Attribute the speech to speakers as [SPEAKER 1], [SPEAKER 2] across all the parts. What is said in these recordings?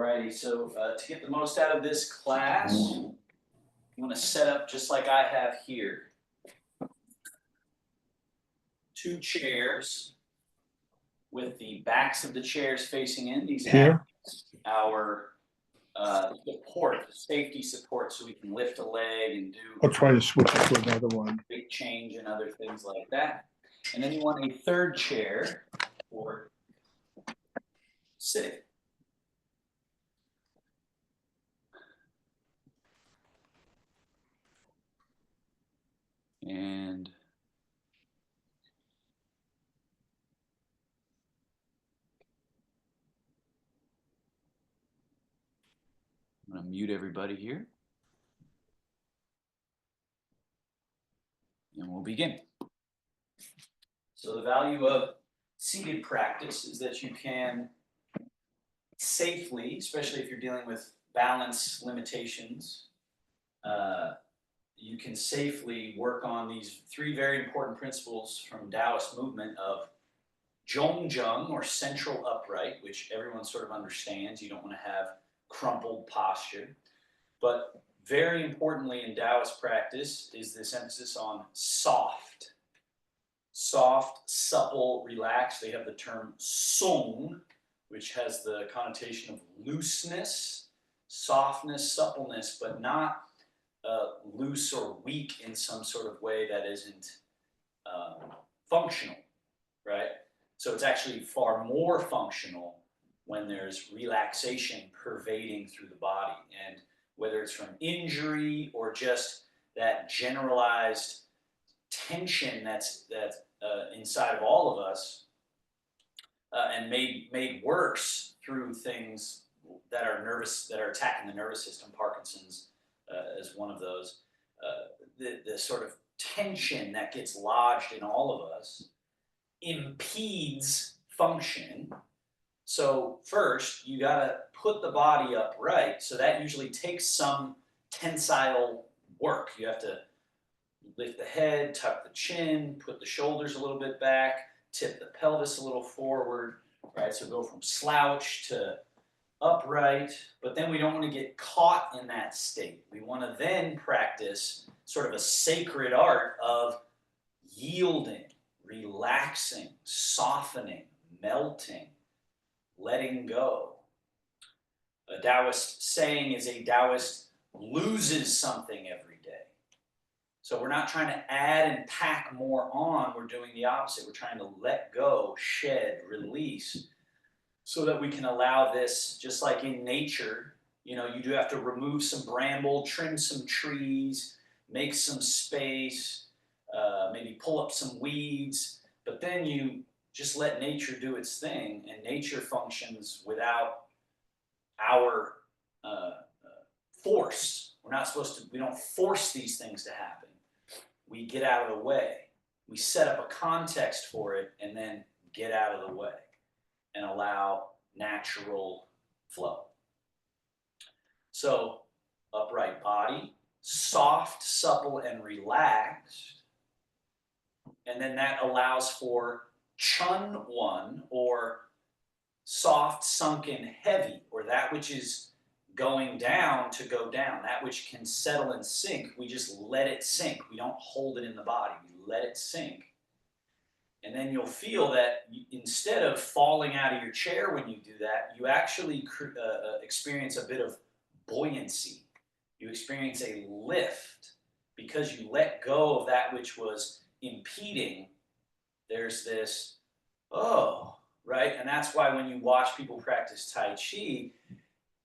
[SPEAKER 1] Alrighty, so to get the most out of this class, you want to set up just like I have here. Two chairs with the backs of the chairs facing in. These
[SPEAKER 2] Here?
[SPEAKER 1] Our support, safety support, so we can lift a leg and do
[SPEAKER 2] I'll try to switch it to another one.
[SPEAKER 1] big change and other things like that. And then you want a third chair for sitting. And I'm going to mute everybody here. And we'll begin. So the value of seated practice is that you can safely, especially if you're dealing with balance limitations, you can safely work on these three very important principles from Taoist movement of Zhongjung, or central upright, which everyone sort of understands. You don't want to have crumpled posture. But very importantly in Taoist practice is this emphasis on soft. Soft, supple, relaxed. They have the term song, which has the connotation of looseness, softness, suppleness, but not loose or weak in some sort of way that isn't functional, right? So it's actually far more functional when there's relaxation pervading through the body. And whether it's from injury or just that generalized tension that's inside of all of us, and made worse through things that are attacking the nervous system. Parkinson's is one of those. The sort of tension that gets lodged in all of us impedes function. So first, you got to put the body upright. So that usually takes some tensile work. You have to lift the head, tuck the chin, put the shoulders a little bit back, tip the pelvis a little forward, right? So go from slouch to upright, but then we don't want to get caught in that state. We want to then practice sort of a sacred art of yielding, relaxing, softening, melting, letting go. A Taoist saying is a Taoist loses something every day. So we're not trying to add and pack more on. We're doing the opposite. We're trying to let go, shed, release, so that we can allow this, just like in nature, you do have to remove some bramble, trim some trees, make some space, maybe pull up some weeds, but then you just let nature do its thing, and nature functions without our force. We don't force these things to happen. We get out of the way. We set up a context for it and then get out of the way and allow natural flow. So, upright body, soft, supple, and relaxed. And then that allows for Chun One, or soft, sunken, heavy, or that which is going down to go down, that which can settle and sink. We just let it sink. We don't hold it in the body. We let it sink. And then you'll feel that instead of falling out of your chair when you do that, you actually experience a bit of buoyancy. You experience a lift because you let go of that which was impeding. There's this, right? And that's why when you watch people practice Tai Chi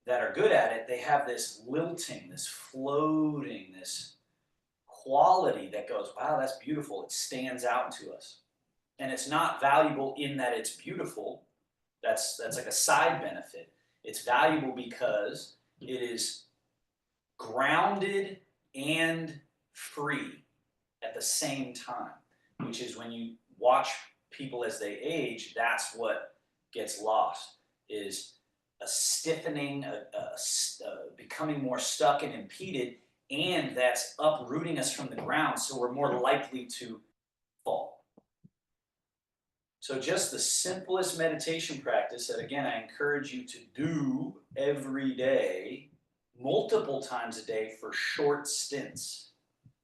[SPEAKER 1] that are good at it, they have this lilting, this floating, this quality that goes, wow, that's beautiful. It stands out to us. And it's not valuable in that it's beautiful. That's like a side benefit. It's valuable because it is grounded and free at the same time, which is when you watch people as they age, that's what gets lost, is a stiffening, becoming more stuck and impeded, and that's uprooting us from the ground, so we're more likely to fall. So just the simplest meditation practice that, again, I encourage you to do every day, multiple times a day for short stints.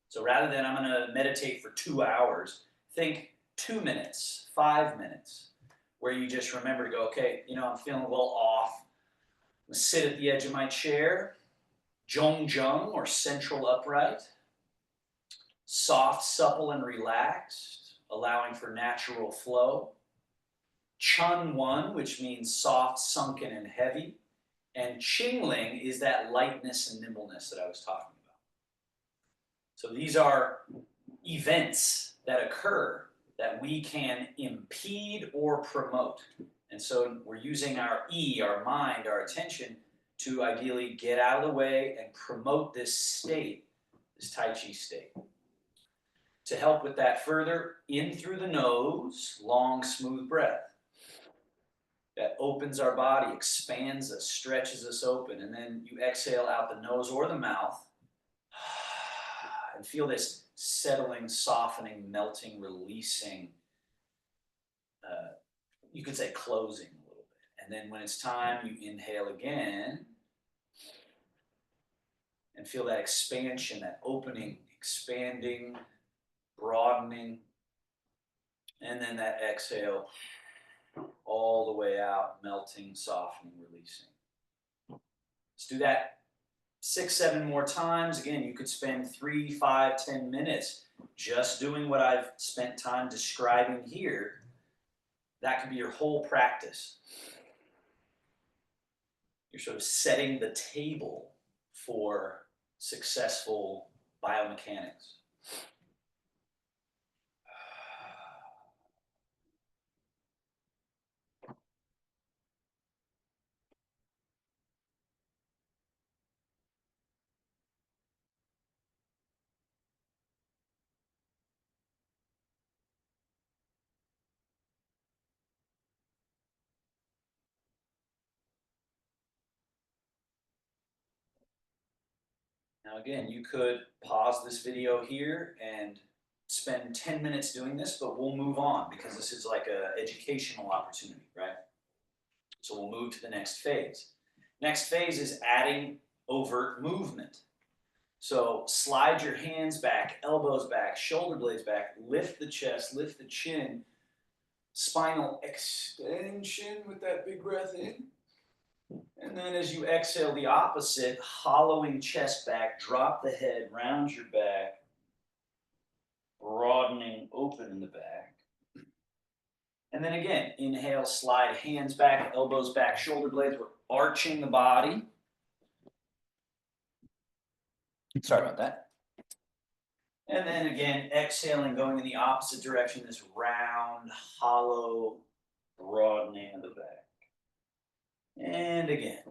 [SPEAKER 1] So rather than I'm going to meditate for 2 hours, think 2 minutes, 5 minutes, where you just remember to go, okay, I'm feeling a little off. I'm going to sit at the edge of my chair, Zhong or central upright, soft, supple, and relaxed, allowing for natural flow. Chun One, which means soft, sunken, and heavy. And Qingling is that lightness and nimbleness that I was talking about. So these are events that occur that we can impede or promote. And so we're using our our mind, our attention, to ideally get out of the way and promote this state, this Tai Chi state. To help with that further, in through the nose, long, smooth breath. That opens our body, expands us, stretches us open. And then you exhale out the nose or the mouth. And feel this settling, softening, melting, releasing. You could say closing a little bit. And then when it's time, you inhale again. And feel that expansion, that opening, expanding, broadening. And then that exhale all the way out, melting, softening, releasing. Let's do that 6, 7 more times. Again, you could spend 3, 5, 10 minutes just doing what I've spent time describing here. That could be your whole practice. You're sort of setting the table for successful biomechanics. Now again, you could pause this video here and spend 10 minutes doing this, but we'll move on because this is like an educational opportunity, right? So we'll move to the next phase. Next phase is adding overt movement. So slide your hands back, elbows back, shoulder blades back, lift the chest, lift the chin, spinal extension with that big breath in. And then as you exhale, the opposite, hollowing chest back, drop the head, round your back, broadening open in the back. And then again, inhale, slide hands back, elbows back, shoulder blades. We're arching the body. Sorry about that. And then again, exhaling, going in the opposite direction, this round, hollow, broadening of the back. And again.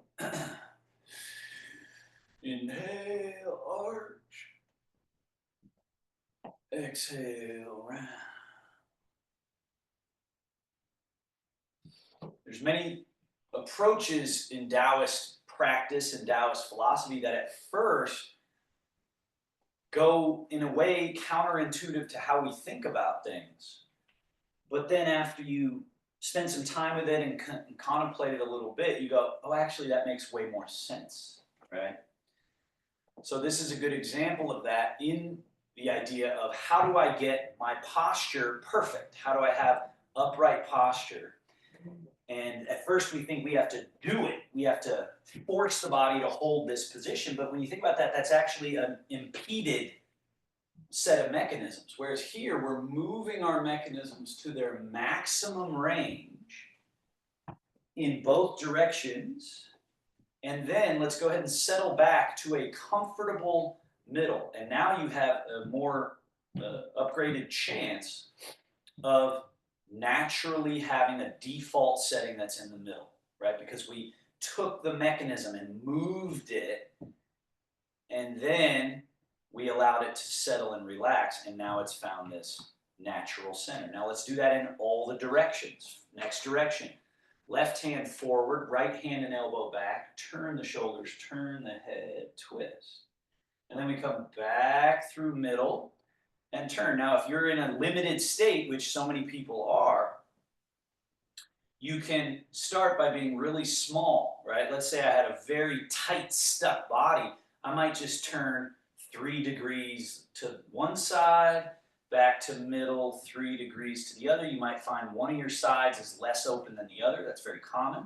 [SPEAKER 1] Inhale, arch. Exhale, round. There's many approaches in Taoist practice and Taoist philosophy that at first go in a way counterintuitive to how we think about things. But then after you spend some time with it and contemplate it a little bit, you go, oh, actually, that makes way more sense, right? So this is a good example of that in the idea of how do I get my posture perfect? How do I have upright posture? And at first we think we have to do it. We have to force the body to hold this position. But when you think about that, that's actually an impeded set of mechanisms. Whereas here, we're moving our mechanisms to their maximum range in both directions. And then let's go ahead and settle back to a comfortable middle. And now you have a more upgraded chance of naturally having a default setting that's in the middle, right? Because we took the mechanism and moved it, and then we allowed it to settle and relax, and now it's found this natural center. Now let's do that in all the directions. Next direction. Left hand forward, right hand and elbow back, turn the shoulders, turn the head, twist. And then we come back through middle and turn. Now, if you're in a limited state, which so many people are, You can start by being really small, right? Let's say I had a very tight, stuck body. I might just turn 3 degrees to one side, back to middle, 3 degrees to the other. You might find one of your sides is less open than the other. That's very common.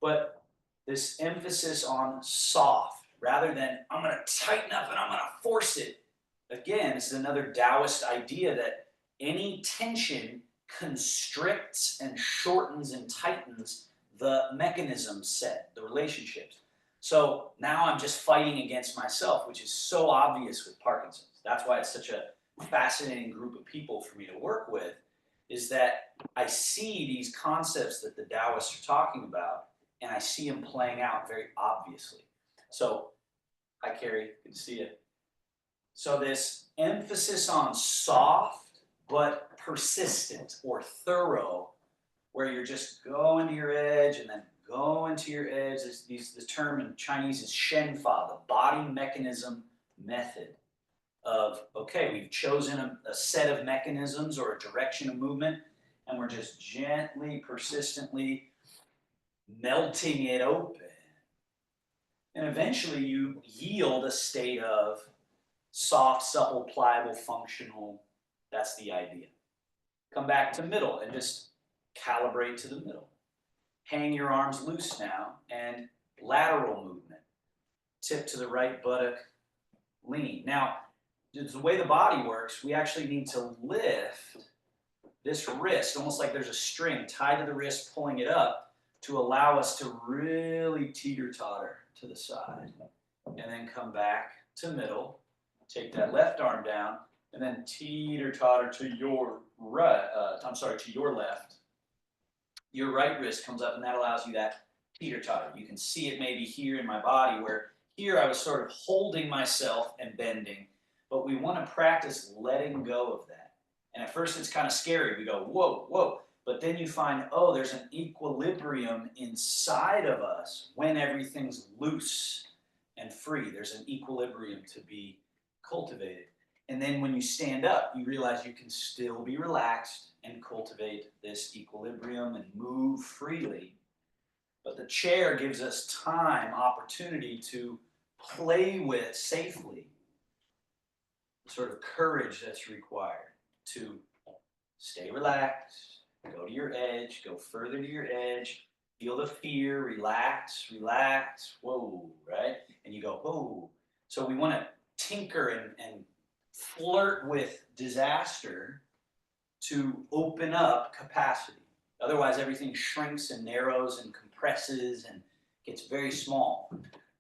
[SPEAKER 1] But this emphasis on soft rather than I'm going to tighten up and I'm going to force it. Again, this is another Taoist idea that any tension constricts and shortens and tightens the mechanism set, the relationships. So now I'm just fighting against myself, which is so obvious with Parkinson's. That's why it's such a fascinating group of people for me to work with, is that I see these concepts that the Taoists are talking about, and I see them playing out very obviously. So, hi Carrie, good to see you. So this emphasis on soft but persistent or thorough, where you're just going to your edge and then going to your edge. The term in Chinese is Shenfa, the body mechanism method of, okay, we've chosen a set of mechanisms or a direction of movement, and we're just gently, persistently melting it open. And eventually you yield a state of soft, supple, pliable, functional. That's the idea. Come back to middle and just calibrate to the middle. Hang your arms loose now and lateral movement. Tip to the right buttock, lean. Now, the way the body works, we actually need to lift this wrist, almost like there's a string tied to the wrist, pulling it up to allow us to really teeter-totter to the side. And then come back to middle, take that left arm down, and then teeter-totter to your right, to your left. Your right wrist comes up, and that allows you that teeter-totter. You can see it maybe here in my body, where here I was sort of holding myself and bending, but we want to practice letting go of that. And at first it's kind of scary. We go, whoa, whoa. But then you find, oh, there's an equilibrium inside of us when everything's loose and free. There's an equilibrium to be cultivated. And then when you stand up, you realize you can still be relaxed and cultivate this equilibrium and move freely. But the chair gives us time, opportunity to play with safely the sort of courage that's required to stay relaxed, go to your edge, go further to your edge, feel the fear, relax, relax, whoa, right? And you go, whoa. So we want to tinker and flirt with disaster to open up capacity. Otherwise, everything shrinks and narrows and compresses and gets very small.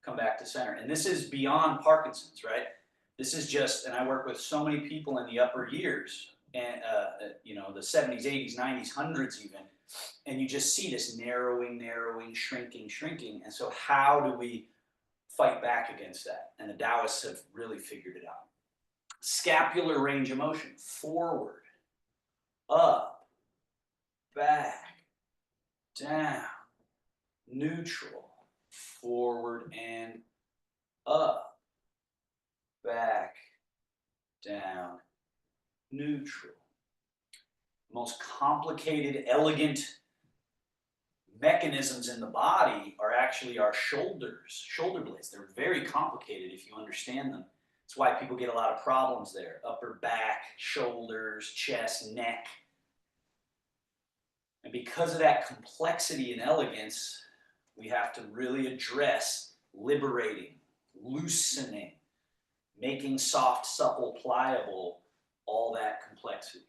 [SPEAKER 1] Come back to center. And this is beyond Parkinson's, right? This is just, and I work with so many people in the upper years, and the 70s, 80s, 90s, hundreds even, and you just see this narrowing, narrowing, shrinking, shrinking. And so how do we fight back against that? And the Taoists have really figured it out. Scapular range of motion, forward, up, back, down, neutral, forward and up, back, down, neutral. Most complicated, elegant mechanisms in the body are actually our shoulders, shoulder blades. They're very complicated if you understand them. That's why people get a lot of problems there. Upper back, shoulders, chest, neck. And because of that complexity and elegance, we have to really address liberating, loosening, making soft, supple, pliable, all that complexity.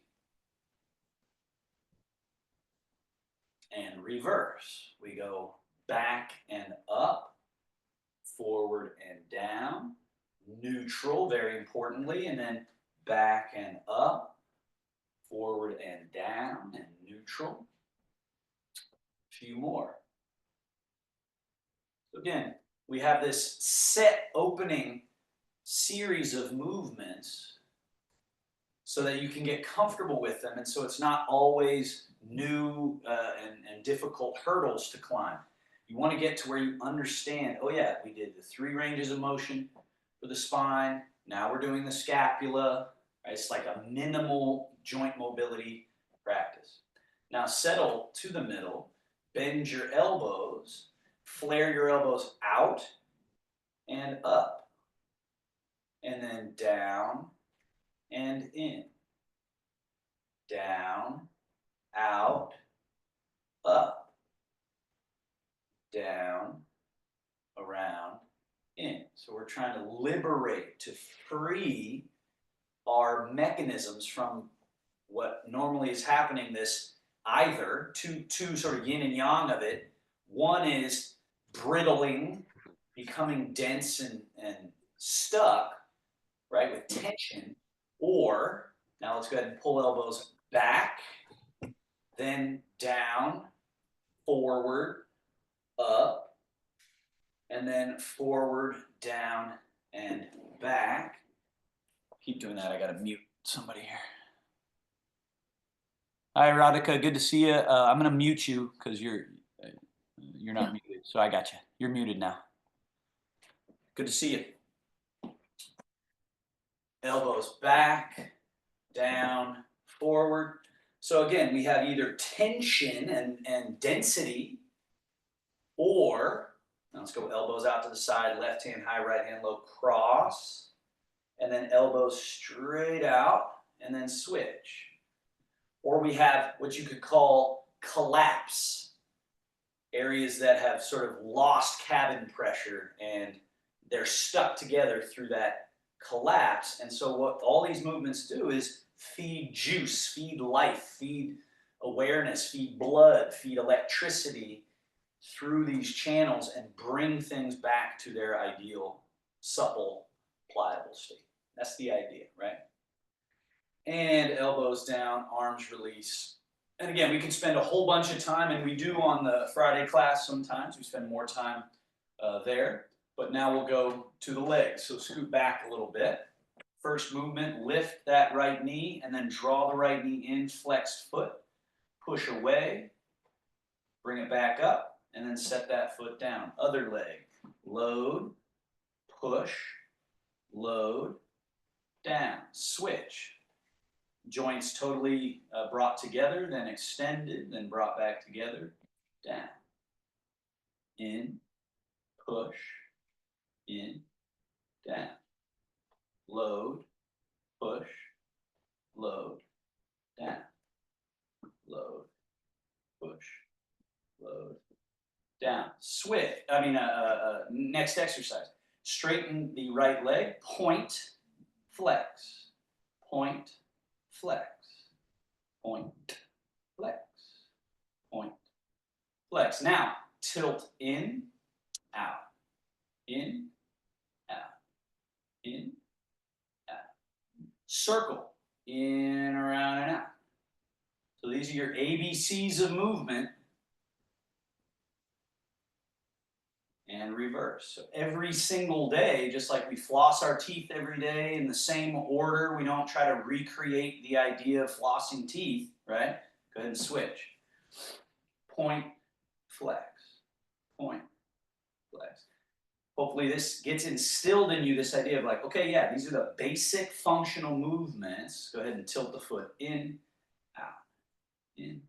[SPEAKER 1] And reverse. We go back and up, forward and down, neutral, very importantly, and then back and up, forward and down, and neutral. A few more. So again, we have this set opening series of movements so that you can get comfortable with them, and so it's not always new and difficult hurdles to climb. You want to get to where you understand, oh yeah, we did the 3 ranges of motion for the spine, now we're doing the scapula, right? It's like a minimal joint mobility practice. Now settle to the middle, bend your elbows, flare your elbows out and up, and then down and in, down, out, up, down, around, in. So we're trying to liberate, to free our mechanisms from what normally is happening, this either two sort of yin and yang of it. One is brittling, becoming dense and stuck, right, with tension. Or, now let's go ahead and pull elbows back, then down, forward, up, and then forward, down, and back. Keep doing that. I got to mute somebody here. Hi, Radhika. Good to see you. I'm going to mute you because you're not muted. So I got you. You're muted now. Good to see you. Elbows back, down, forward. So again, we have either tension and density, or, now let's go elbows out to the side, left hand high, right hand low, cross, and then elbows straight out, and then switch. Or we have what you could call collapse, areas that have sort of lost cabin pressure and they're stuck together through that collapse. And so what all these movements do is feed juice, feed life, feed awareness, feed blood, feed electricity through these channels and bring things back to their ideal, supple, pliable state. That's the idea, right? And elbows down, arms release. And again, we can spend a whole bunch of time, and we do on the Friday class sometimes. We spend more time there. But now we'll go to the legs. So scoot back a little bit. First movement, lift that right knee, and then draw the right knee in, flexed foot. Push away, bring it back up, and then set that foot down. Other leg, load, push, load, down, switch. Joints totally brought together, then extended, then brought back together, down, in, push, in, down, load, push, load, down, load, push, load, down. Switch, next exercise. Straighten the right leg, point, flex, point, flex, point, flex, point, flex. Now, tilt in, out, in, out, in, out. Circle, in, around, and out. So these are your ABCs of movement. And reverse. So every single day, just like we floss our teeth every day in the same order, we don't try to recreate the idea of flossing teeth, right? Go ahead and switch. Point, flex, point, flex. Hopefully this gets instilled in you, this idea of like, okay, yeah, these are the basic functional movements. Go ahead and tilt the foot in, out, in.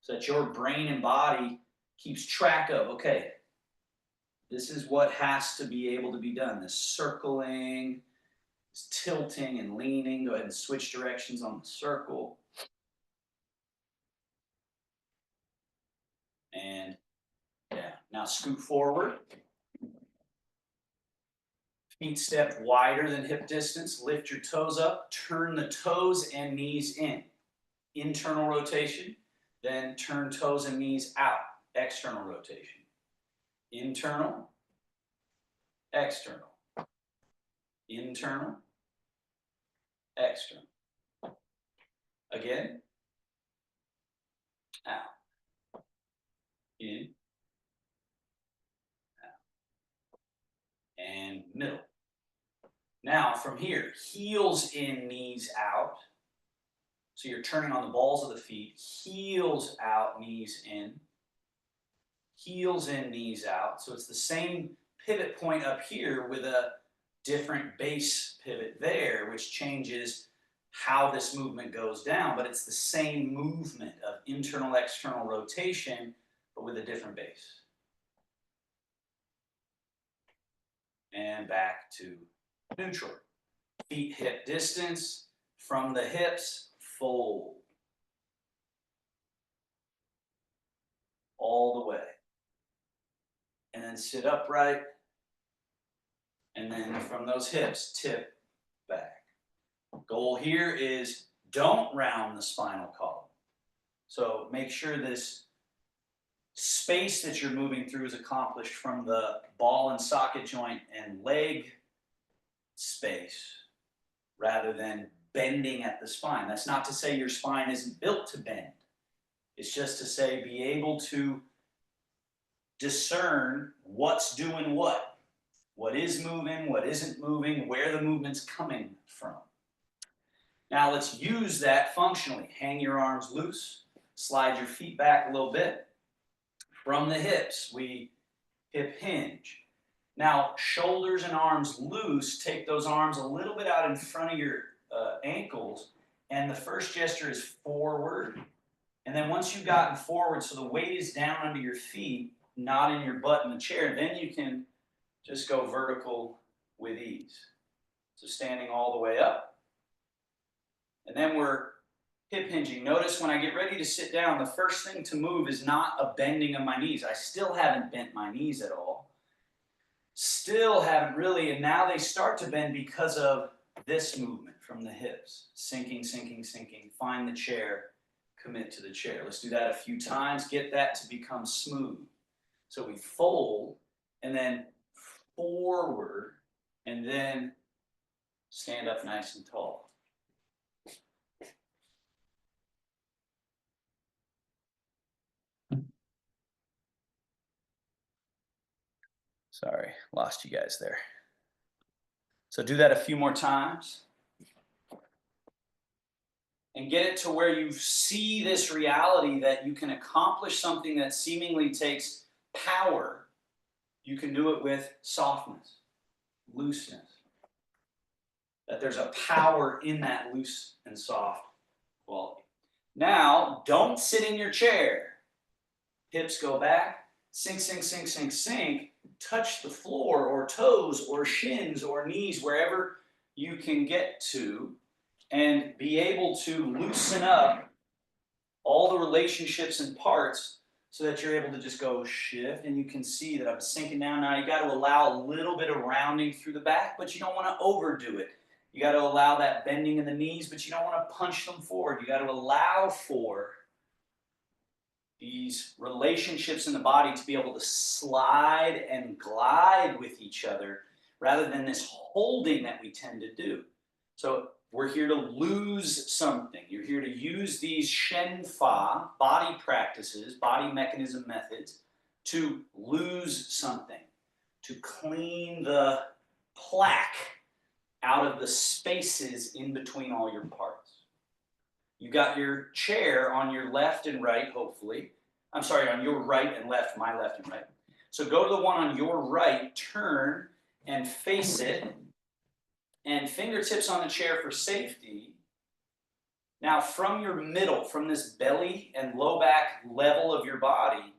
[SPEAKER 1] So that your brain and body keeps track of, okay, this is what has to be able to be done. This circling, this tilting and leaning. Go ahead and switch directions on the circle. And yeah, now scoot forward. Feet step wider than hip distance. Lift your toes up. Turn the toes and knees in. Internal rotation. Then turn toes and knees out. External rotation. Internal, external, internal, external. Again, out, in, out, and middle. Now from here, heels in, knees out. So you're turning on the balls of the feet, heels out, knees in. Heels in, knees out. So it's the same pivot point up here with a different base pivot there, which changes how this movement goes down, but it's the same movement of internal external rotation, but with a different base. And back to neutral. Feet hip distance, from the hips, fold. All the way. And then sit upright. And then from those hips, tip back. Goal here is don't round the spinal column. So make sure this space that you're moving through is accomplished from the ball and socket joint and leg space rather than bending at the spine. That's not to say your spine isn't built to bend. It's just to say be able to discern what's doing what is moving, what isn't moving, where the movement's coming from. Now let's use that functionally. Hang your arms loose, slide your feet back a little bit. From the hips, we hip hinge. Now, shoulders and arms loose, take those arms a little bit out in front of your ankles, and the first gesture is forward. And then once you've gotten forward, so the weight is down under your feet, not in your butt in the chair, then you can just go vertical with ease. So standing all the way up. And then we're hip hinging. Notice when I get ready to sit down, the first thing to move is not a bending of my knees. I still haven't bent my knees at all. Still haven't really, and now they start to bend because of this movement from the hips. Sinking, sinking, sinking. Find the chair, commit to the chair. Let's do that a few times. Get that to become smooth. So we fold, and then forward, and then stand up nice and tall. Sorry, lost you guys there. So do that a few more times. And get it to where you see this reality that you can accomplish something that seemingly takes power. You can do it with softness, looseness. That there's a power in that loose and soft quality. Now, don't sit in your chair. Hips go back, sink, sink, sink, sink, sink. Touch the floor or toes or shins or knees, wherever you can get to, and be able to loosen up all the relationships and parts so that you're able to just go shift, and you can see that I'm sinking down. Now you got to allow a little bit of rounding through the back, but you don't want to overdo it. You got to allow that bending in the knees, but you don't want to punch them forward. You got to allow for these relationships in the body to be able to slide and glide with each other rather than this holding that we tend to do. So we're here to lose something. You're here to use these Shen Fa body practices, body mechanism methods, to lose something, to clean the plaque out of the spaces in between all your parts. You got your chair on your left and right, hopefully. I'm sorry, on your right and left, my left and right. So go to the one on your right, turn and face it, and fingertips on the chair for safety. Now from your middle, from this belly and low back level of your body,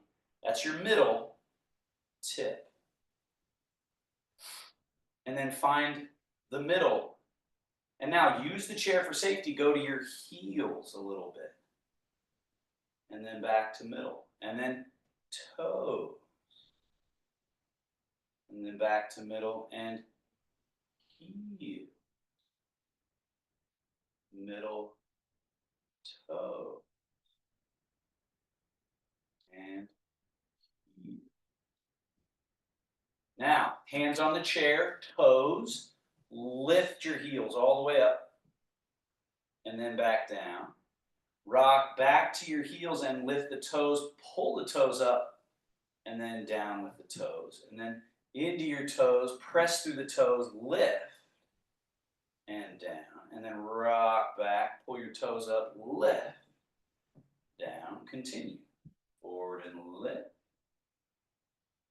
[SPEAKER 1] that's your middle, tip. And then find the middle. And now use the chair for safety, go to your heels a little bit. And then back to middle. And then toes. And then back to middle and heel. Middle, toe. And heel. Now, hands on the chair, toes. Lift your heels all the way up. And then back down. Rock back to your heels and lift the toes. Pull the toes up and then down with the toes. And then into your toes, press through the toes, lift and down. And then rock back, pull your toes up, lift, down, continue. Forward and lift,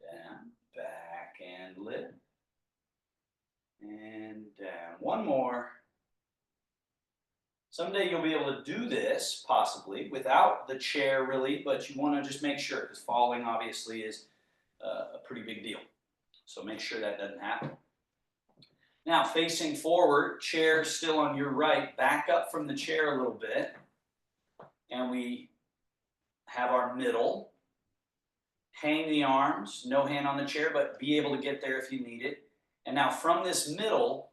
[SPEAKER 1] down, back and lift, and down. One more. Someday you'll be able to do this, possibly, without the chair really, but you want to just make sure, because falling obviously is a pretty big deal. So make sure that doesn't happen. Now, facing forward, chair still on your right, back up from the chair a little bit, and we have our middle. Hang the arms, no hand on the chair, but be able to get there if you need it. And now from this middle,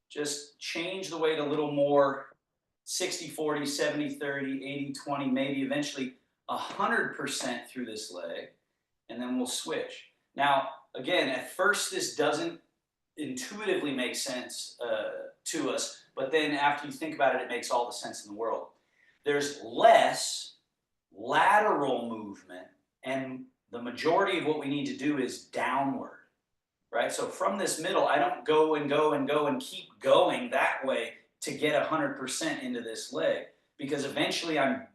[SPEAKER 1] just change the weight a little more, 60-40, 70-30, 80-20, maybe eventually 100% through this leg, and then we'll switch. Now, again, at first this doesn't intuitively make sense to us, but then after you think about it, it makes all the sense in the world. There's less lateral movement, and the majority of what we need to do is downward, right? So from this middle, I don't go and go and go and keep going that way to get 100% into this leg, because eventually I'm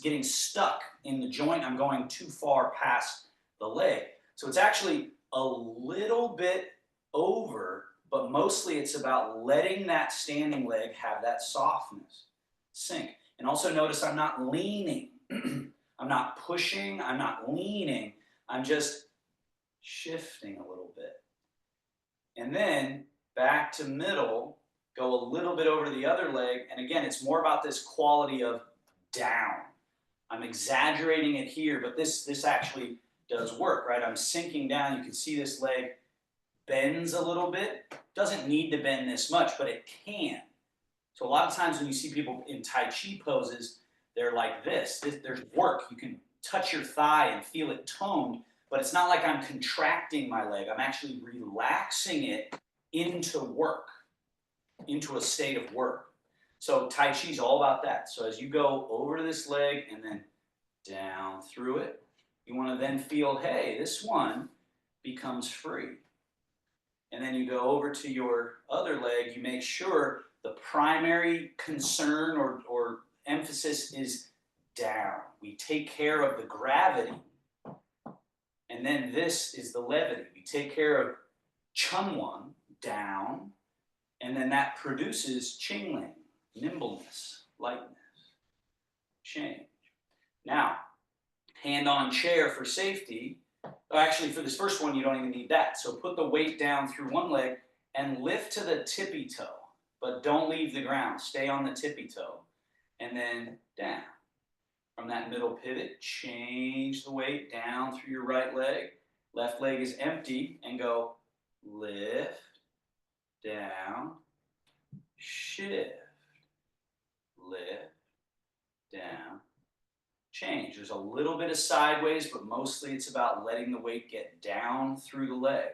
[SPEAKER 1] getting stuck in the joint. I'm going too far past the leg. So it's actually a little bit over, but mostly it's about letting that standing leg have that softness, sink. And also notice I'm not leaning. I'm not pushing, I'm not leaning, I'm just shifting a little bit. And then back to middle, go a little bit over to the other leg, and again, it's more about this quality of down. I'm exaggerating it here, but this actually does work, right? I'm sinking down. You can see this leg bends a little bit. Doesn't need to bend this much, but it can. So a lot of times when you see people in Tai Chi poses, they're like this. There's work. You can touch your thigh and feel it toned, but it's not like I'm contracting my leg. I'm actually relaxing it into work, into a state of work. So Tai Chi is all about that. So as you go over to this leg and then down through it, you want to then feel, hey, this one becomes free. And then you go over to your other leg, you make sure the primary concern or emphasis is down. We take care of the gravity. And then this is the levity. We take care of Chunwan, down, and then that produces Qingling, nimbleness, lightness, change. Now, hand on chair for safety. Actually, for this first one, you don't even need that. So put the weight down through one leg and lift to the tippy toe, but don't leave the ground. Stay on the tippy toe, and then down. From that middle pivot, change the weight down through your right leg. Left leg is empty, and go lift, down, shift, lift, down, change. There's a little bit of sideways, but mostly it's about letting the weight get down through the leg.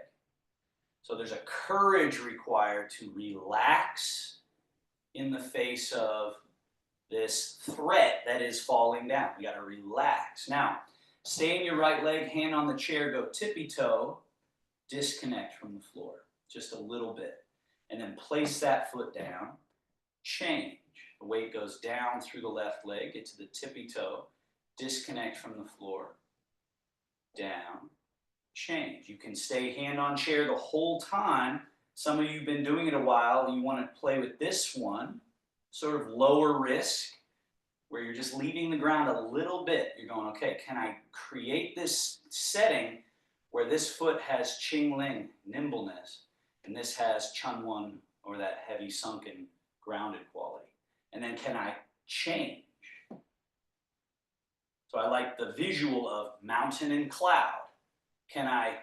[SPEAKER 1] So there's a courage required to relax in the face of this threat that is falling down. You got to relax. Now, stay in your right leg, hand on the chair, go tippy toe, disconnect from the floor just a little bit. And then place that foot down, change. The weight goes down through the left leg, get to the tippy toe, disconnect from the floor, down, change. You can stay hand on chair the whole time. Some of you have been doing it a while. You want to play with this one, sort of lower risk, where you're just leaving the ground a little bit. You're going, okay, can I create this setting where this foot has Qingling, nimbleness, and this has Chunwan, or that heavy sunken grounded quality. And then can I change? So I like the visual of mountain and cloud. Can I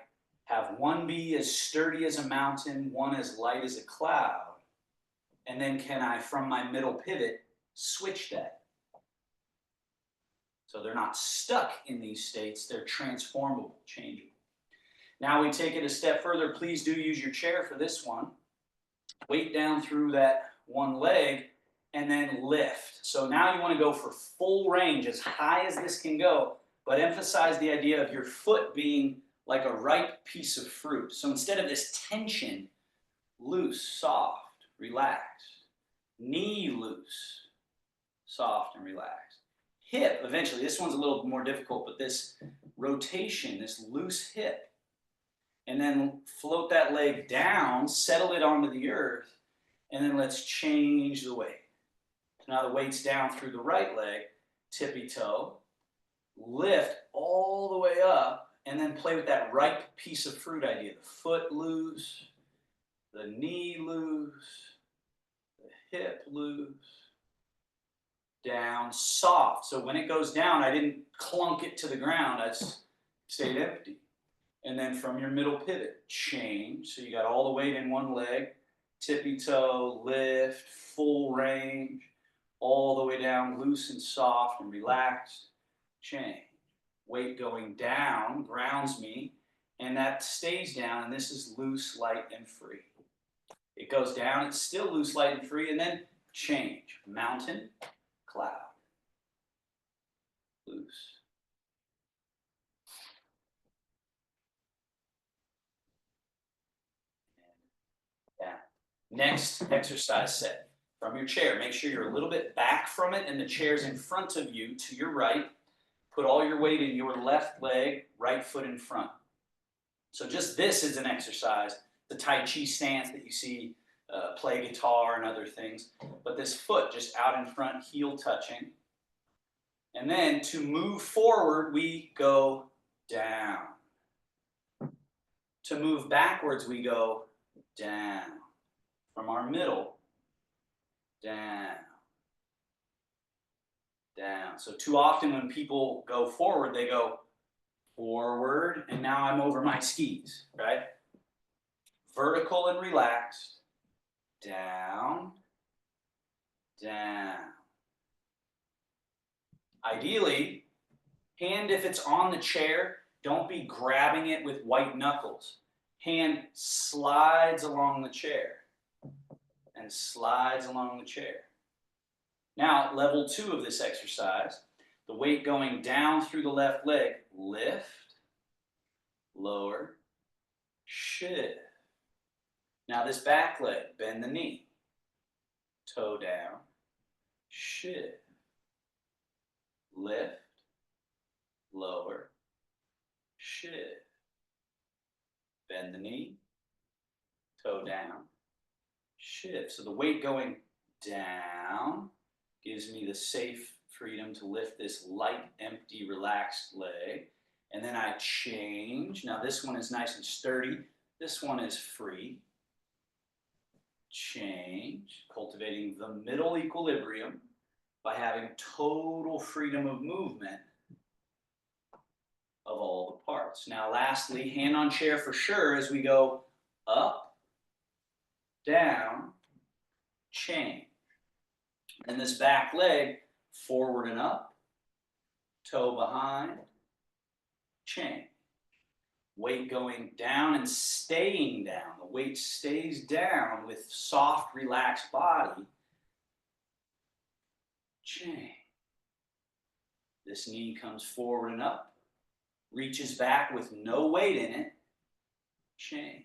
[SPEAKER 1] have one be as sturdy as a mountain, one as light as a cloud? And then can I, from my middle pivot, switch that? So they're not stuck in these states, they're transformable, changeable. Now we take it a step further. Please do use your chair for this one. Weight down through that one leg and then lift. So now you want to go for full range, as high as this can go, but emphasize the idea of your foot being like a ripe piece of fruit. So instead of this tension, loose, soft, relaxed. Knee loose, soft and relaxed. Hip, eventually, this one's a little more difficult, but this rotation, this loose hip, and then float that leg down, settle it onto the earth, and then let's change the weight. Now the weight's down through the right leg, tippy toe, lift all the way up, and then play with that ripe piece of fruit idea. The foot loose, the knee loose, the hip loose, down, soft. So when it goes down, I didn't clunk it to the ground, I stayed empty. And then from your middle pivot, change. So you got all the weight in one leg, tippy toe, lift, full range, all the way down, loose and soft and relaxed, change. Weight going down grounds me, and that stays down, and this is loose, light, and free. It goes down, it's still loose, light, and free, and then change. Mountain, cloud, loose. Down. Next exercise set. From your chair, make sure you're a little bit back from it and the chair's in front of you to your right. Put all your weight in your left leg, right foot in front. So just this is an exercise, the Tai Chi stance that you see play guitar and other things. But this foot just out in front, heel touching. And then to move forward, we go down. To move backwards, we go down. From our middle, down. Down. So too often when people go forward, they go forward, and now I'm over my skis, right? Vertical and relaxed, down, down. Ideally, hand if it's on the chair, don't be grabbing it with white knuckles. Hand slides along the chair and slides along the chair. Now, level 2 of this exercise, the weight going down through the left leg, lift, lower, shift. Now this back leg, bend the knee, toe down, shift, lift, lower, shift. Bend the knee, toe down, shift. So the weight going down gives me the safe freedom to lift this light, empty, relaxed leg. And then I change. Now this one is nice and sturdy. This one is free. Change, cultivating the middle equilibrium by having total freedom of movement of all the parts. Now lastly, hand on chair for sure as we go up, down, change. And this back leg, forward and up, toe behind, change. Weight going down and staying down. The weight stays down with soft, relaxed body. Change. This knee comes forward and up, reaches back with no weight in it. Change.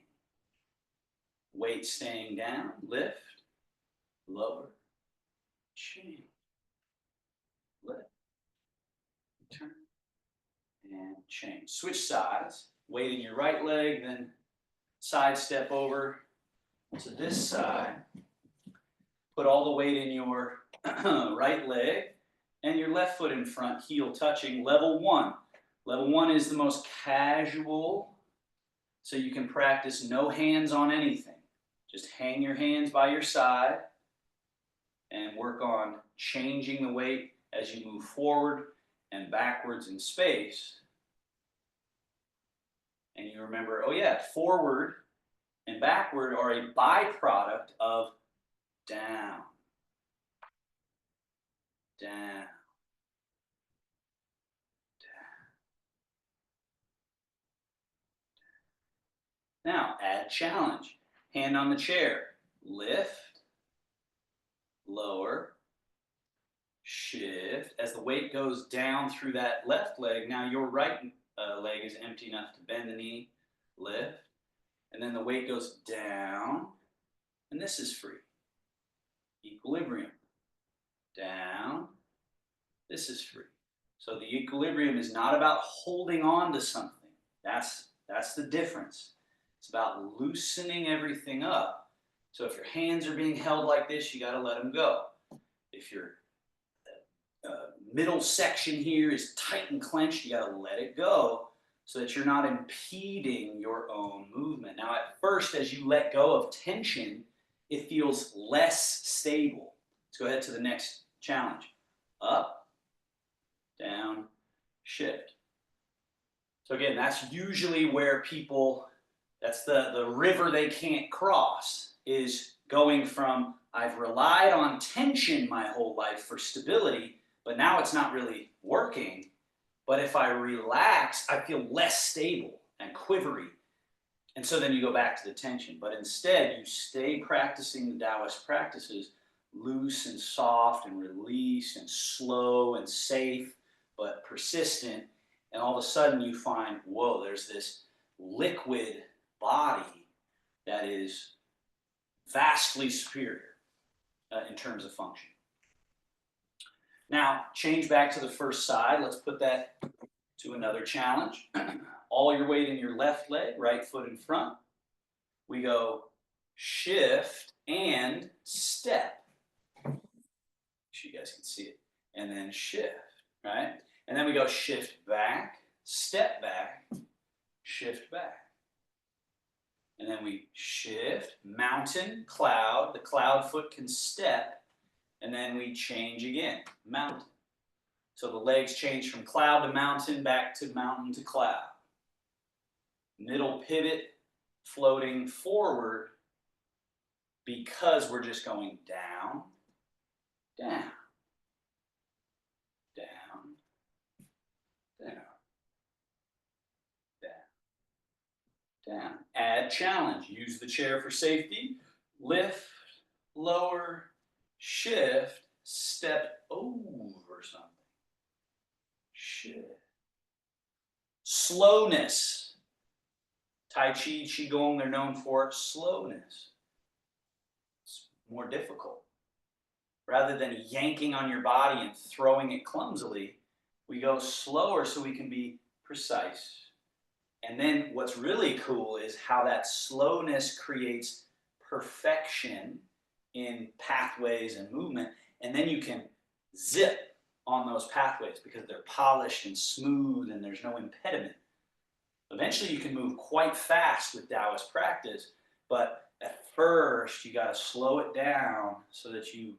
[SPEAKER 1] Weight staying down, lift, lower, change, lift, turn, and change. Switch sides, weight in your right leg, then side step over to this side. Put all the weight in your right leg and your left foot in front, heel touching, level 1. Level 1 is the most casual, so you can practice no hands on anything. Just hang your hands by your side and work on changing the weight as you move forward and backwards in space. And you remember, oh yeah, forward and backward are a byproduct of down, down, down. Now, add challenge. Hand on the chair. Lift, lower, shift. As the weight goes down through that left leg, now your right leg is empty enough to bend the knee, lift, and then the weight goes down, and this is free. Equilibrium. Down, this is free. So the equilibrium is not about holding on to something. That's the difference. It's about loosening everything up. So if your hands are being held like this, you got to let them go. If your middle section here is tight and clenched, you got to let it go so that you're not impeding your own movement. Now, at first, as you let go of tension, it feels less stable. Let's go ahead to the next challenge. Up, down, shift. So again, that's usually where people, that's the river they can't cross, is going from I've relied on tension my whole life for stability, but now it's not really working. But if I relax, I feel less stable and quivery. And so then you go back to the tension. But instead, you stay practicing the Taoist practices, loose and soft and release and slow and safe, but persistent. And all of a sudden you find, whoa, there's this liquid body that is vastly superior in terms of function. Now, change back to the first side. Let's put that to another challenge. All your weight in your left leg, right foot in front. We go shift and step. Make sure you guys can see it. And then shift, right? And then we go shift back, step back, shift back. And then we shift, mountain, cloud. The cloud foot can step. And then we change again, mountain. So the legs change from cloud to mountain, back to mountain to cloud. Middle pivot, floating forward, because we're just going down, down, down, down, down, down. Add challenge. Use the chair for safety. Lift, lower, shift, step over something. Shift. Slowness. Tai Chi, Qigong, they're known for slowness. It's more difficult. Rather than yanking on your body and throwing it clumsily, we go slower so we can be precise. And then what's really cool is how that slowness creates perfection in pathways and movement, and then you can zip on those pathways because they're polished and smooth and there's no impediment. Eventually you can move quite fast with Taoist practice, but at first you got to slow it down so that you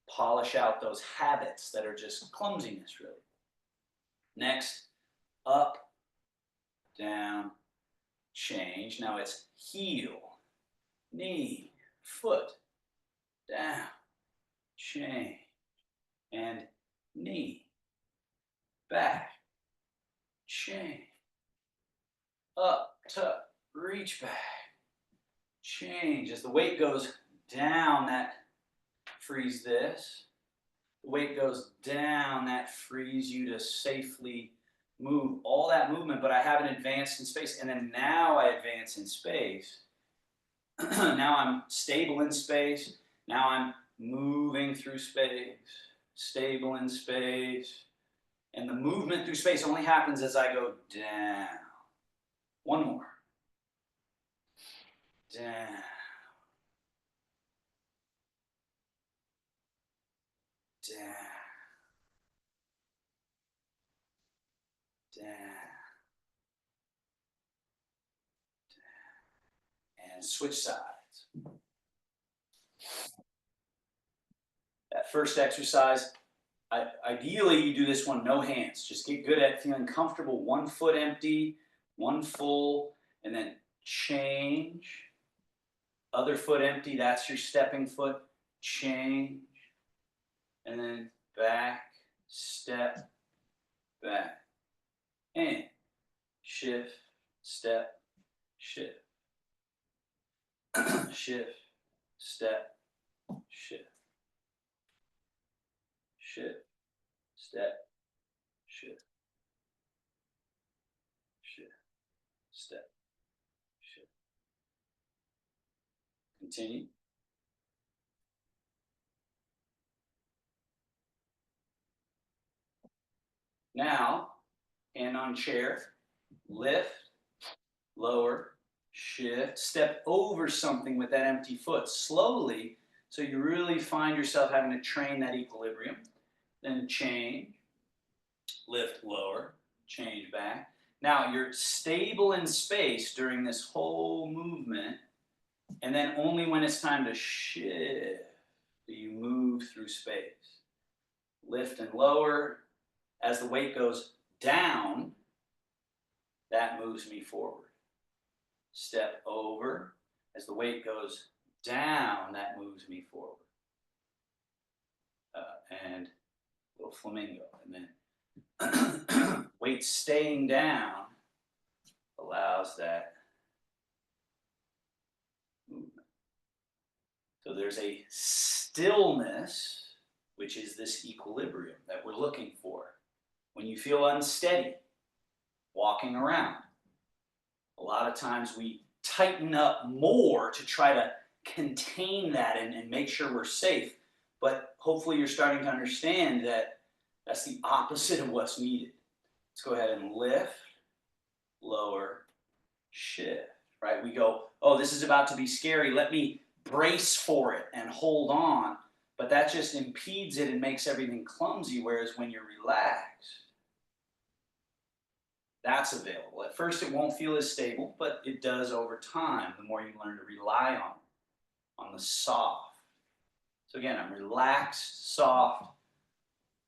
[SPEAKER 1] polish out those habits that are just clumsiness, really. Next, up, down, change. Now it's heel, knee, foot, down, change, and knee, back, change, up, tuck, reach back, change. As the weight goes down, that frees this. The weight goes down, that frees you to safely move all that movement, but I haven't advanced in space. And then now I advance in space. Now I'm stable in space. Now I'm moving through space, stable in space. And the movement through space only happens as I go down. One more. Down. Down. Down. And switch sides. That first exercise, ideally you do this one no hands. Just get good at feeling comfortable. One foot empty, one full, and then change. Other foot empty, that's your stepping foot. Change. And then back, step, back. And shift, step, shift. Shift, step, shift. Shift, step, shift. Shift, step, shift. Continue. Now, hand on chair, lift, lower, shift, step over something with that empty foot. Slowly, So you really find yourself having to train that equilibrium. Then change, lift lower, change back. Now you're stable in space during this whole movement, and then only when it's time to shift do you move through space. Lift and lower. As the weight goes down, that moves me forward. Step over. As the weight goes down, that moves me forward. And little flamingo. And then weight staying down allows that movement. So there's a stillness, which is this equilibrium that we're looking for. When you feel unsteady, walking around, a lot of times we tighten up more to try to contain that and make sure we're safe. But hopefully you're starting to understand that that's the opposite of what's needed. Let's go ahead and lift, lower, shift, right? We go, oh, this is about to be scary. Let me brace for it and hold on. But that just impedes it and makes everything clumsy, whereas when you're relaxed, that's available. At first, it won't feel as stable, but it does over time, the more you learn to rely on the soft. So again, I'm relaxed, soft,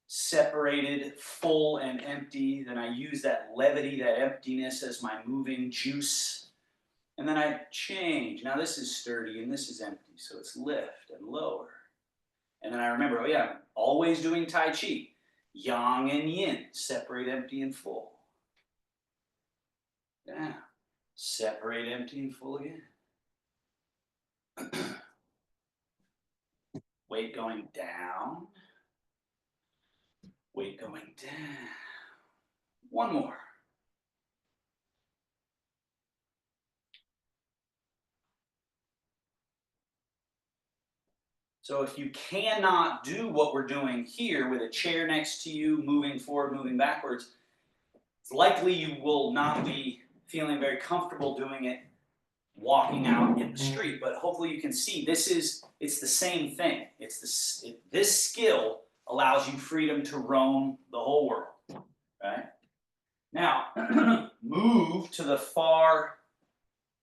[SPEAKER 1] separated, full and empty. Then I use that levity, that emptiness as my moving juice. And then I change. Now this is sturdy and this is empty, so it's lift and lower. And then I remember, oh yeah, I'm always doing Tai Chi. Yang and yin, separate, empty, and full. Yeah, separate, empty, and full again. Weight going down. Weight going down. One more. So if you cannot do what we're doing here with a chair next to you, moving forward, moving backwards, it's likely you will not be feeling very comfortable doing it walking out in the street. But hopefully you can see it's the same thing. This skill allows you freedom to roam the whole world, right? Now, move to the far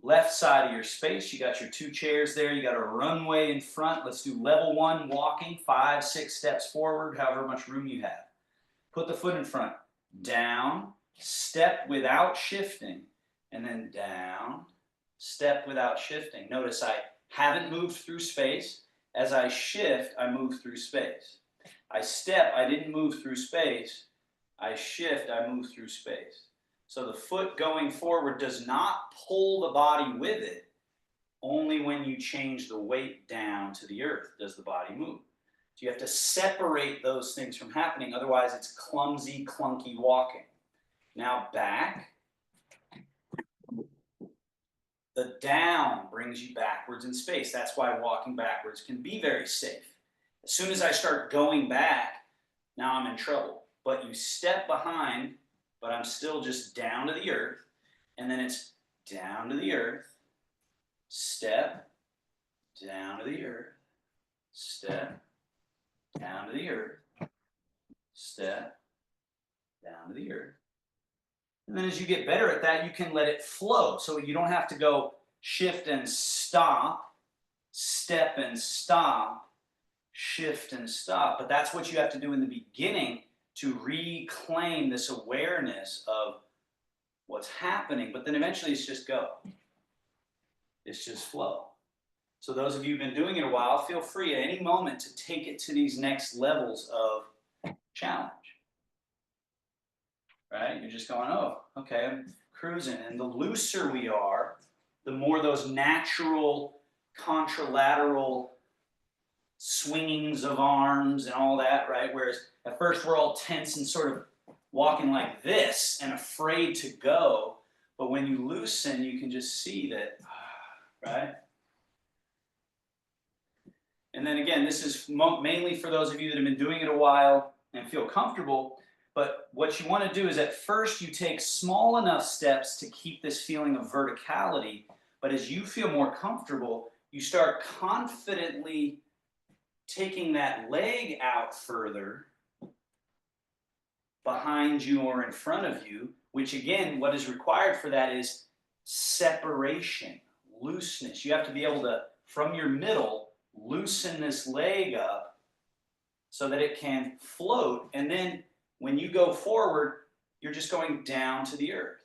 [SPEAKER 1] left side of your space. You got your two chairs there. You got a runway in front. Let's do level 1 walking, 5, 6 steps forward, however much room you have. Put the foot in front. Down, step without shifting, and then down, step without shifting. Notice I haven't moved through space. As I shift, I move through space. I step, I didn't move through space. I shift, I move through space. So the foot going forward does not pull the body with it. Only when you change the weight down to the earth does the body move. So you have to separate those things from happening. Otherwise, it's clumsy, clunky walking. Now back. The down brings you backwards in space. That's why walking backwards can be very safe. As soon as I start going back, now I'm in trouble. But you step behind, but I'm still just down to the earth. And then it's down to the earth, step, down to the earth, step, down to the earth, step, down to the earth. And then as you get better at that, you can let it flow. So you don't have to go shift and stop, step and stop, shift and stop. But that's what you have to do in the beginning to reclaim this awareness of what's happening. But then eventually it's just go. It's just flow. So those of you who've been doing it a while, feel free at any moment to take it to these next levels of challenge. Right? You're just going, oh, okay, I'm cruising. And the looser we are, the more those natural contralateral swingings of arms and all that, right? Whereas at first we're all tense and sort of walking like this and afraid to go. But when you loosen, you can just see that, right? And then again, this is mainly for those of you that have been doing it a while and feel comfortable. But what you want to do is at first you take small enough steps to keep this feeling of verticality. But as you feel more comfortable, you start confidently taking that leg out further behind you or in front of you, which again, what is required for that is separation, looseness. You have to be able to, from your middle, loosen this leg up so that it can float. And then when you go forward, you're just going down to the earth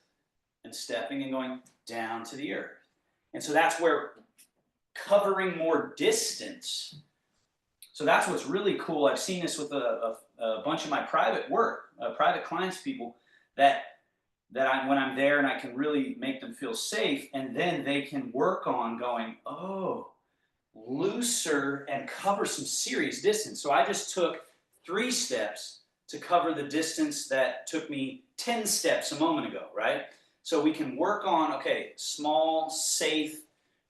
[SPEAKER 1] and stepping and going down to the earth. And so that's where covering more distance. So that's what's really cool. I've seen this with a bunch of my private work, private clients, people that when I'm there and I can really make them feel safe, and then they can work on going, oh, looser and cover some serious distance. So I just took 3 steps to cover the distance that took me 10 steps a moment ago, right? So we can work on, okay, small, safe,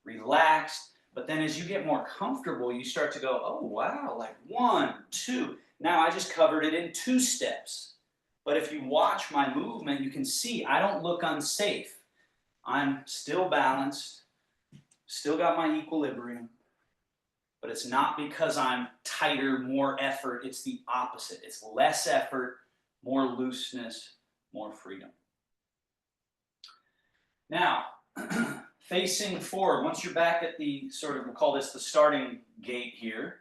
[SPEAKER 1] relaxed, but then as you get more comfortable, you start to go, oh, wow, like 1, 2. Now I just covered it in 2 steps. But if you watch my movement, you can see I don't look unsafe. I'm still balanced, still got my equilibrium, but it's not because I'm tighter, more effort. It's the opposite. It's less effort, more looseness, more freedom. Now, facing forward, once you're back at the sort of, we'll call this the starting gait here,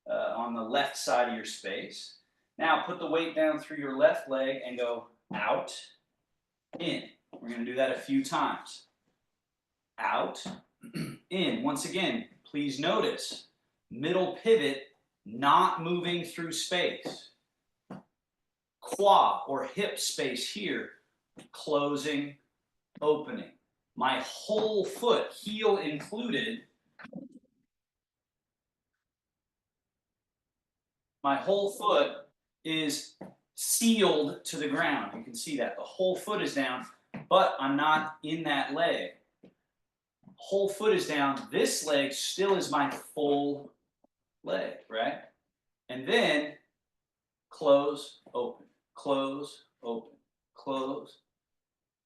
[SPEAKER 1] on the left side of your space. Now put the weight down through your left leg and go out, in. We're going to do that a few times. Out, in. Once again, please notice, middle pivot, not moving through space. Quad or hip space here, closing, opening. My whole foot, heel included, my whole foot is sealed to the ground. You can see that. The whole foot is down, but I'm not in that leg. Whole foot is down. This leg still is my full leg, right? And then close, open, close, open, close,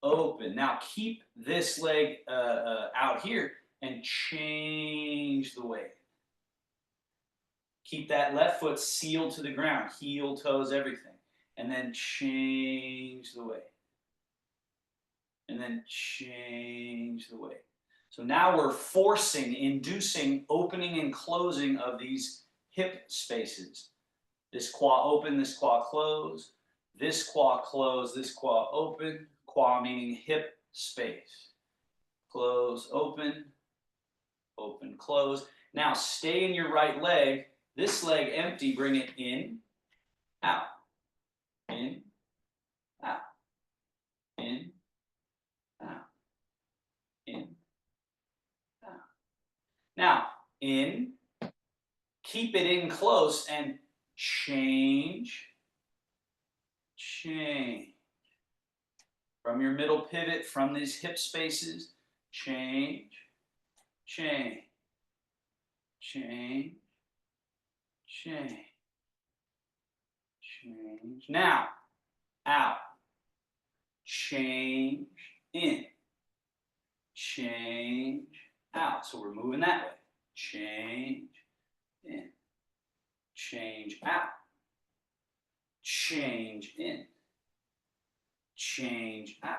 [SPEAKER 1] open. Now keep this leg out here and change the weight. Keep that left foot sealed to the ground, heel, toes, everything. And then change the weight. And then change the weight. So now we're forcing, inducing, opening and closing of these hip spaces. This quad open, this quad close, this quad close, this quad open, quad meaning hip space. Close, open, open, close. Now stay in your right leg. This leg empty, bring it in, out, in, out, in, out, in, out. Now, in, keep it in close and change, change. From your middle pivot, from these hip spaces, change, change, change, change, change. Now, out, change, in, change, out. So we're moving that way. Change, in, change, out, change, in, change, out,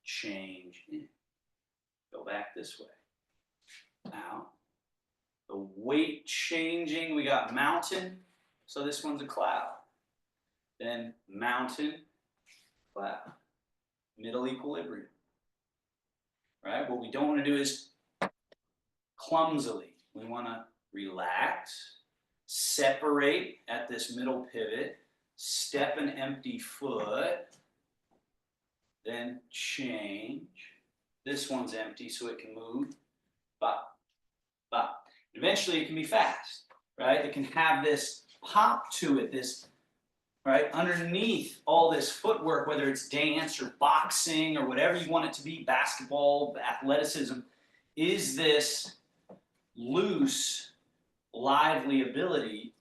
[SPEAKER 1] change, in. Go back this way. Out. The weight changing, we got mountain, so this one's a cloud. Then mountain, cloud. Middle equilibrium. Right? What we don't want to do is clumsily. We want to relax, separate at this middle pivot, step an empty foot, then change. This one's empty so it can move. Bop, bop. Eventually it can be fast, right? It can have this pop to it, this, right? Underneath all this footwork, whether it's dance or boxing or whatever you want it to be, basketball, athleticism, is this loose, lively ability.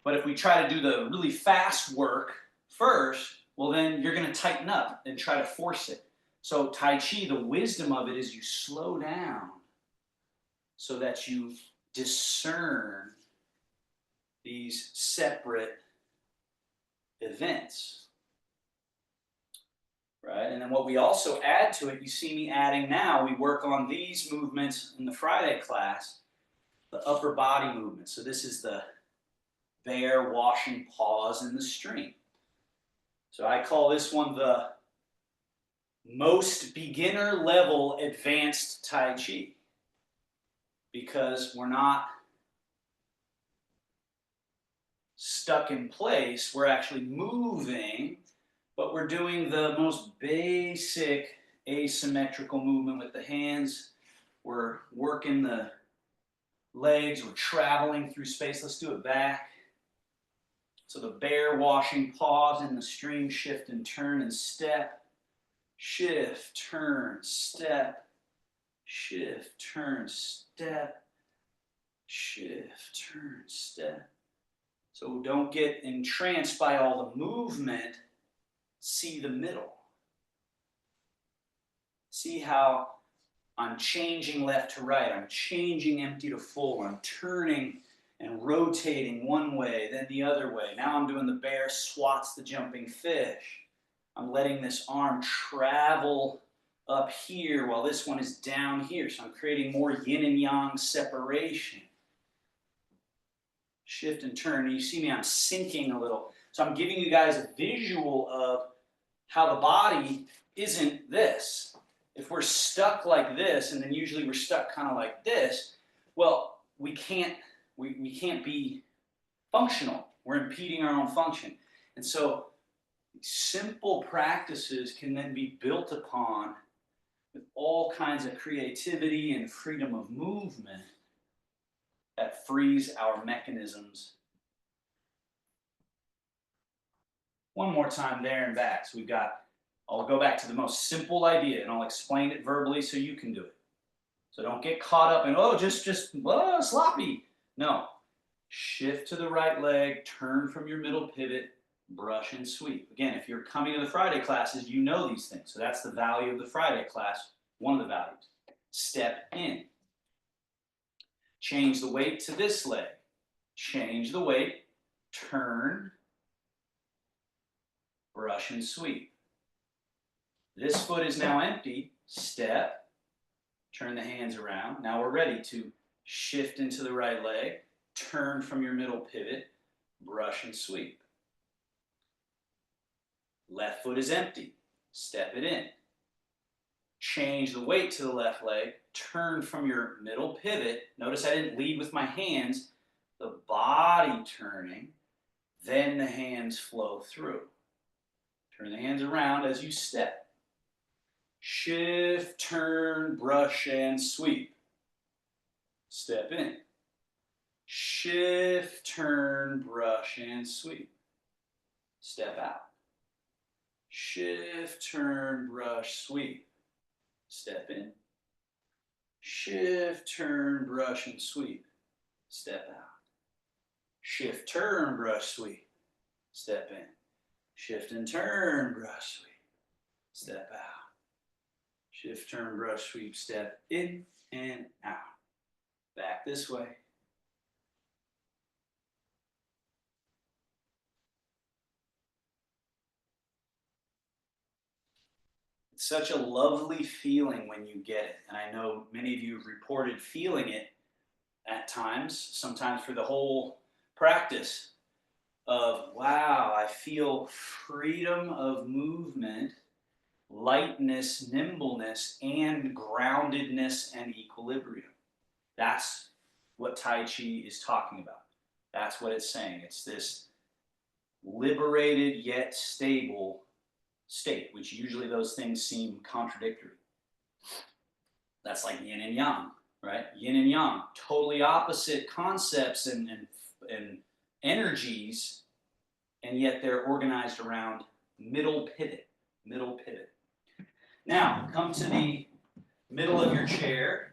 [SPEAKER 1] But if we try to do the really fast work first, well then you're going to tighten up and try to force it. So Tai Chi, the wisdom of it is you slow down so that you discern these separate events. Right? And then what we also add to it, you see me adding now, we work on these movements in the Friday class, the upper body movement. So this is the bear, washing, pause in the stream. So I call this one the most beginner level advanced Tai Chi, because we're not stuck in place, we're actually moving, but we're doing the most basic asymmetrical movement with the hands. We're working the legs, we're traveling through space. Let's do it back. So the bear, washing, pause in the stream, shift and turn and step. Shift, turn, step. Shift, turn, step. Shift, turn, step. So don't get entranced by all the movement. See the middle. See how I'm changing left to right. I'm changing empty to full. I'm turning and rotating one way, then the other way. Now I'm doing the bear swats the jumping fish. I'm letting this arm travel up here while this one is down here. So I'm creating more yin and yang separation. Shift and turn. And you see me, I'm sinking a little. So I'm giving you guys a visual of how the body isn't this. If we're stuck like this, and then usually we're stuck kind of like this, well, we can't be functional. We're impeding our own function. And so simple practices can then be built upon with all kinds of creativity and freedom of movement that frees our mechanisms. One more time there and back. So we've got, I'll go back to the most simple idea and I'll explain it verbally so you can do it. So don't get caught up in, oh, just sloppy. No. Shift to the right leg, turn from your middle pivot, brush and sweep. Again, if you're coming to the Friday classes, you know these things. So that's the value of the Friday class, one of the values. Step in. Change the weight to this leg. Change the weight, turn, brush and sweep. This foot is now empty. Step, turn the hands around. Now we're ready to shift into the right leg, turn from your middle pivot, brush and sweep. Left foot is empty. Step it in. Change the weight to the left leg, turn from your middle pivot. Notice I didn't lead with my hands, the body turning, then the hands flow through. Turn the hands around as you step. Shift, turn, brush, and sweep. Step in. Shift, turn, brush, and sweep. Step out. Shift, turn, brush, sweep. Step in. Shift, turn, brush, and sweep. Step out. Shift, turn, brush, sweep. Step in. Shift and turn, brush, sweep. Step out. Shift, turn, brush, sweep, step in and out. Back this way. It's such a lovely feeling when you get it. And I know many of you have reported feeling it at times, sometimes for the whole practice of, wow, I feel freedom of movement, lightness, nimbleness, and groundedness and equilibrium. That's what Tai Chi is talking about. That's what it's saying. It's this liberated yet stable state, which usually those things seem contradictory. That's like yin and yang, right? Yin and yang, totally opposite concepts and energies, and yet they're organized around middle pivot, middle pivot. Now, come to the middle of your chair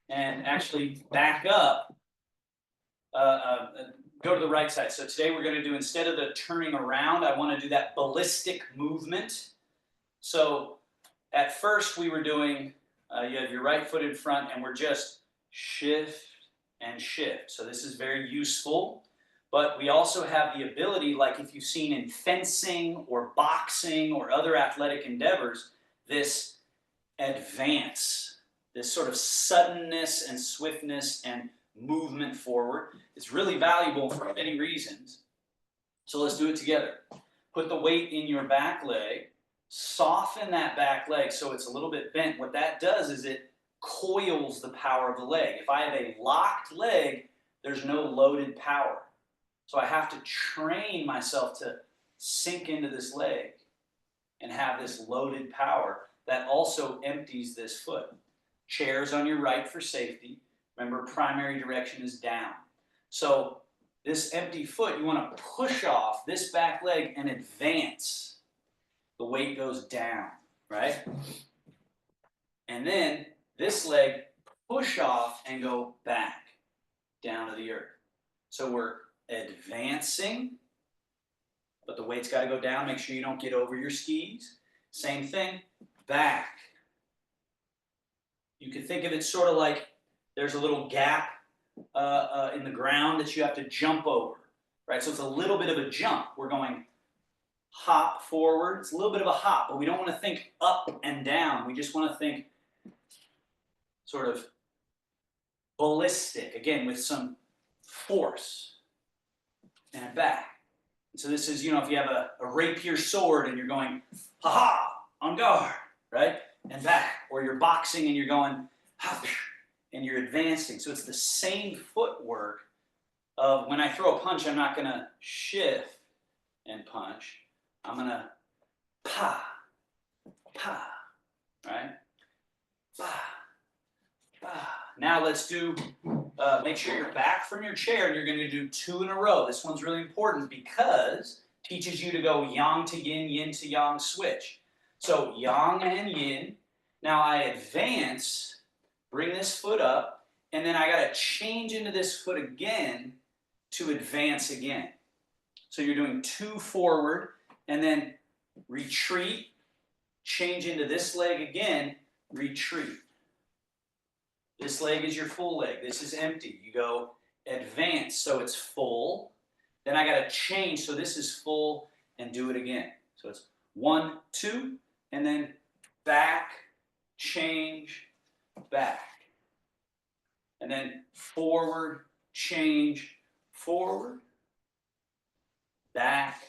[SPEAKER 1] and actually back up. Go to the right side. So today we're going to do, instead of the turning around, I want to do that ballistic movement. So at first we were doing, you have your right foot in front and we're just shift, and shift. So this is very useful. But we also have the ability, like if you've seen in fencing or boxing or other athletic endeavors, this advance, this sort of suddenness and swiftness and movement forward. It's really valuable for many reasons. So let's do it together. Put the weight in your back leg, soften that back leg so it's a little bit bent. What that does is it coils the power of the leg. If I have a locked leg, there's no loaded power. So I have to train myself to sink into this leg and have this loaded power that also empties this foot. Chairs on your right for safety. Remember, primary direction is down. So this empty foot, you want to push off this back leg and advance. The weight goes down, right? And then this leg, push off and go back down to the earth. So we're advancing, but the weight's got to go down. Make sure you don't get over your skis. Same thing, back. You can think of it sort of like there's a little gap in the ground that you have to jump over, right? So it's a little bit of a jump. We're going hop forward. It's a little bit of a hop, but we don't want to think up and down. We just want to think sort of ballistic, again, with some force. And back. And so this is, you know, if you have a rapier sword and you're going, ha-ha, on guard, right? And back. Or you're boxing and you're going, ha, and you're advancing. So it's the same footwork of when I throw a punch, I'm not going to shift and punch. I'm going to pa, pa, right? Pa, pa. Now let's do, make sure you're back from your chair and you're going to do 2 in a row. This one's really important because it teaches you to go yang to yin to yang switch. So yang and yin. Now I advance, bring this foot up, and then I got to change into this foot again to advance again. So you're doing 2 forward and then retreat, change into this leg again, retreat. This leg is your full leg. This is empty. You go advance, so it's full. Then I got to change, so this is full, and do it again. So it's 1, 2, and then back, change, back. And then forward, change, forward, back,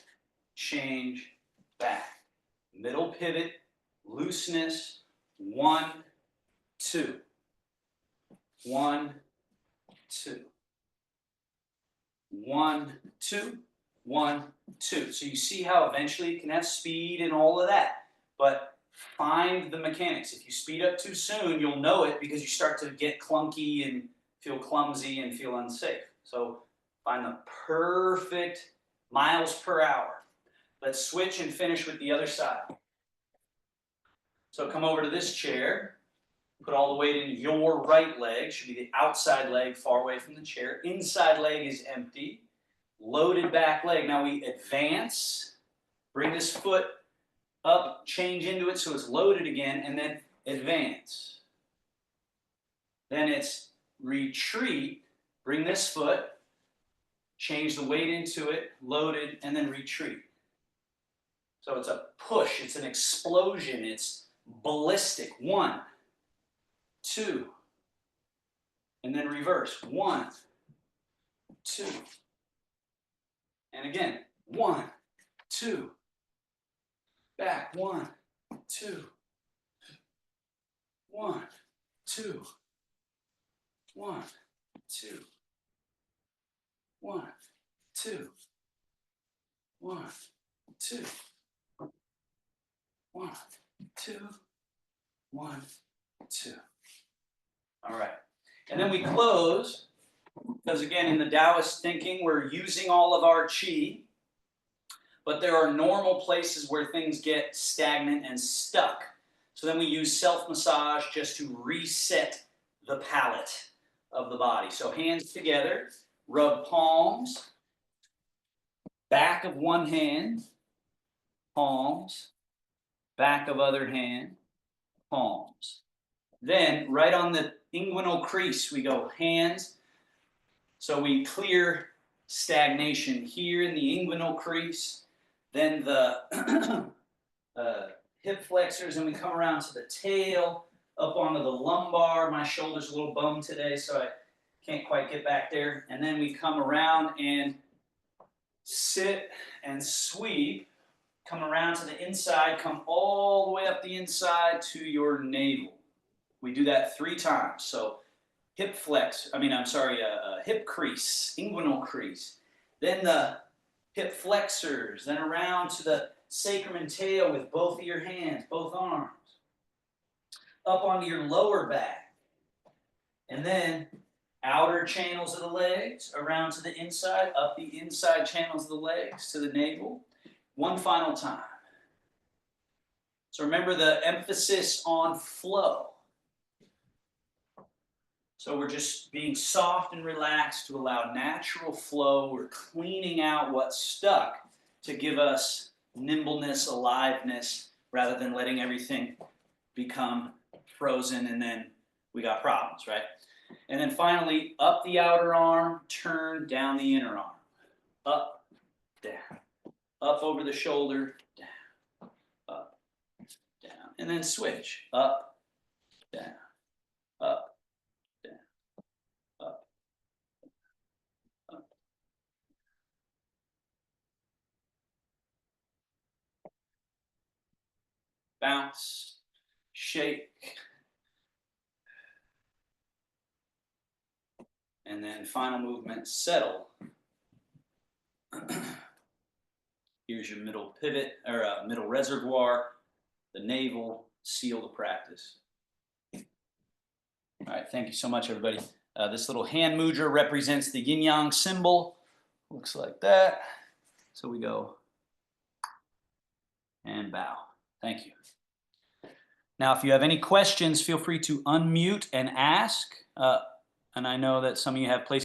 [SPEAKER 1] change, back. Middle pivot, looseness, 1, 2. 1, 2. 1, 2. 1, 2. So you see how eventually it can have speed and all of that. But find the mechanics. If you speed up too soon, you'll know it because you start to get clunky and feel clumsy and feel unsafe. So find the perfect miles per hour. Let's switch and finish with the other side. So come over to this chair. Put all the weight in your right leg. Should be the outside leg, far away from the chair. Inside leg is empty. Loaded back leg. Now we advance. Bring this foot up, change into it so it's loaded again, and then advance. Then it's retreat. Bring this foot. Change the weight into it, loaded, and then retreat. So it's a push. It's an explosion. It's ballistic. 1, 2, and then reverse. 1, 2, and again. 1, 2, back. 1, 2, 1, 2, 1, 2, 1, 2, 1, 2, 1, 2, 1, 2. All right. And then we close, because again, in the Taoist thinking, we're using all of our qi, but there are normal places where things get stagnant and stuck. So then we use self-massage just to reset the palate of the body. So hands together, rub palms, back of one hand, palms, back of other hand, palms. Then, right on the inguinal crease. We go hands. So we clear stagnation here in the inguinal crease. Then the hip flexors, and we come around to the tail, up onto the lumbar. My shoulder's a little bummed today, so I can't quite get back there. And then we come around and sit and sweep. Come around to the inside, come all the way up the inside to your navel. We do that 3 times. So hip flex, hip crease, inguinal crease. Then the hip flexors, then around to the sacrum and tail with both of your hands, both arms. Up onto your lower back. And then outer channels of the legs, around to the inside, up the inside channels of the legs to the navel. 1 final time. So remember the emphasis on flow. So we're just being soft and relaxed to allow natural flow. We're cleaning out what's stuck to give us nimbleness, aliveness, rather than letting everything become frozen and then we got problems, right? And then finally, up the outer arm, turn, down the inner arm. Up, down. Up over the shoulder, down, up, down. And then switch. Up, down, up, down, up, up. Bounce, shake. And then final movement, settle. Here's your middle pivot, or middle reservoir, the navel, seal the practice. All right, thank you so much, everybody. This little hand mudra represents the yin-yang symbol. Looks like that. So we go and bow. Thank you. Now, if you have any questions, feel free to unmute and ask. And I know that some of you have places